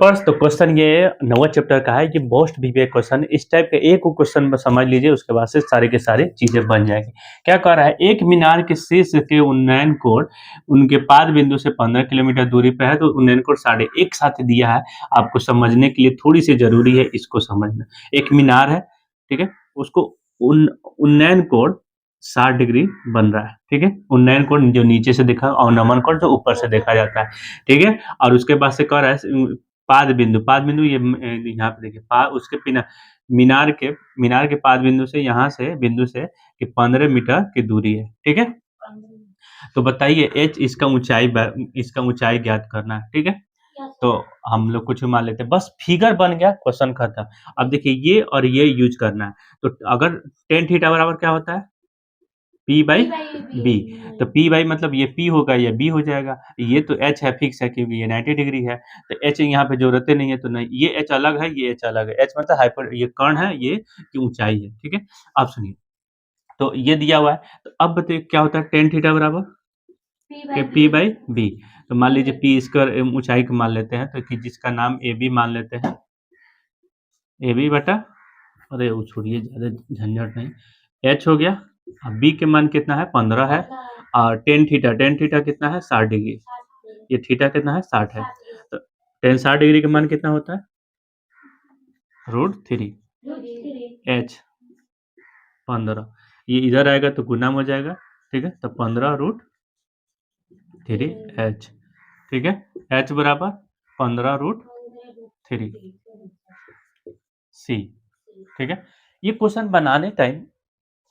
First तो question ये 9वां chapter का है, ये मोस्ट प्रीवियस क्वेश्चन। इस टाइप के एक क्वेश्चन में समझ लीजिए, उसके बाद से सारे के सारे चीजें बन जाएंगी। क्या कह रहा है, एक मीनार के शीर्ष के उन्नयन कोण उनके पाद बिंदु से 15 किलोमीटर दूरी पे है, तो उन्नयन कोण 1.5 एक साथ दिया है। आपको समझने के लिए थोड़ी सी जरूरी है इसको समझना। एक मीनार है, ठीक है, उसको उन्नयन कोण 60 डिग्री बन रहा है, ठीक है। उन्नयन कोण जो नीचे से देखा और नमन कोण जो ऊपर से देखा जाता है, ठीक है। और उसके बाद से कह रहा है पाद बिंदु ये यहाँ पे देखिए उसके मीनार के पाद बिंदु से यहाँ से बिंदु से कि 15 मीटर की दूरी है, ठीक है। तो बताइए एच इसका ऊंचाई ज्ञात करना है, ठीक है। तो हम लोग कुछ मान लेते हैं, बस फिगर बन गया, क्वेश्चन खत्म। अब देखिए ये और ये यूज करना है। तो अगर टेन थीटा बराबर क्या होता है, पी बाई बी। तो पी बाई मतलब ये पी होगा, ये बी हो जाएगा। ये तो एच है, फिक्स है, क्योंकि ये 90 डिग्री है। तो एच यहाँ पे जरूरत नहीं है, तो नहीं, ये एच अलग है, ये एच अलग है। एच मतलब हाइपर, ये कर्ण है, ये की ऊंचाई है, ठीक है। अब सुनिए, तो ये दिया हुआ है। तो अब बताइए क्या होता है, टेन थीटा बराबर पी बाई बी। तो मान लीजिए पी स्क्वायर ऊंचाई को मान लेते हैं, तो कि जिसका नाम ए बी मान लेते हैं, ए बी बटा, अरे वो छोड़िए, ज्यादा झंझट नहीं, एच हो गया। अब बी के मान कितना है, 15 है। और टेन थीटा कितना है, 60 डिग्री। ये थीटा कितना है, 60 है। तो टेन 60 डिग्री का मान कितना होता है, √3। एच 15, ये इधर आएगा तो गुना हो जाएगा, ठीक है। तो 15√3 एच, ठीक है। एच बराबर 15√3 सी, ठीक है। ये क्वेश्चन बनाने टाइम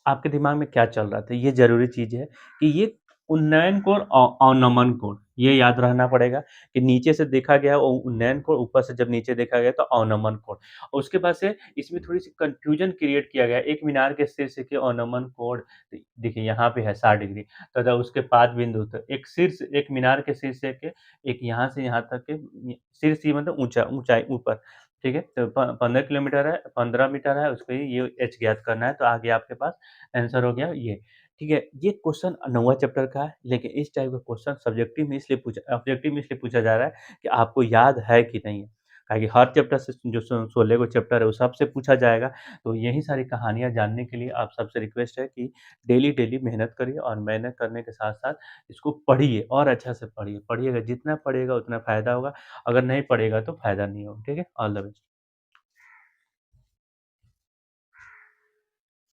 आपके दिमाग में क्या चल रहा था, ये जरूरी चीज है कि ये उन्नयन कोण और अवनमन कोण ये याद रहना पड़ेगा कि नीचे से देखा गया वो उन्नयन कोण, ऊपर से जब नीचे देखा गया तो अवनमन कोण। और उसके बाद से इसमें थोड़ी सी कंफ्यूजन क्रिएट किया गया, एक मीनार के शीर्ष के अवनमन कोण देखिए यहाँ पे है 60 डिग्री, तथा उसके पाद बिंदु, तो एक मीनार के शीर्ष के एक यहाँ से यहाँ तक के शीर्ष ही मतलब ऊंचाई ऊपर, ठीक है। तो 15 किलोमीटर है, 15 मीटर है, उसको ये एच ज्ञात करना है। तो आगे आपके पास आंसर हो गया ये, ठीक है। ये क्वेश्चन 9वां चैप्टर का है, लेकिन इस टाइप का क्वेश्चन ऑब्जेक्टिव में इसलिए पूछा जा रहा है कि आपको याद है कि नहीं है। ताकि हर चैप्टर से जो 16 को चैप्टर है वो सबसे पूछा जाएगा। तो यही सारी कहानियाँ जानने के लिए आप सबसे रिक्वेस्ट है कि डेली मेहनत करिए, और मेहनत करने के साथ-साथ इसको पढ़िए और अच्छा से पढ़िए। पढ़िएगा, जितना पढ़िएगा उतना फ़ायदा होगा, अगर नहीं पढ़ेगा तो फ़ायदा नहीं होगा, ठीक है। All the best.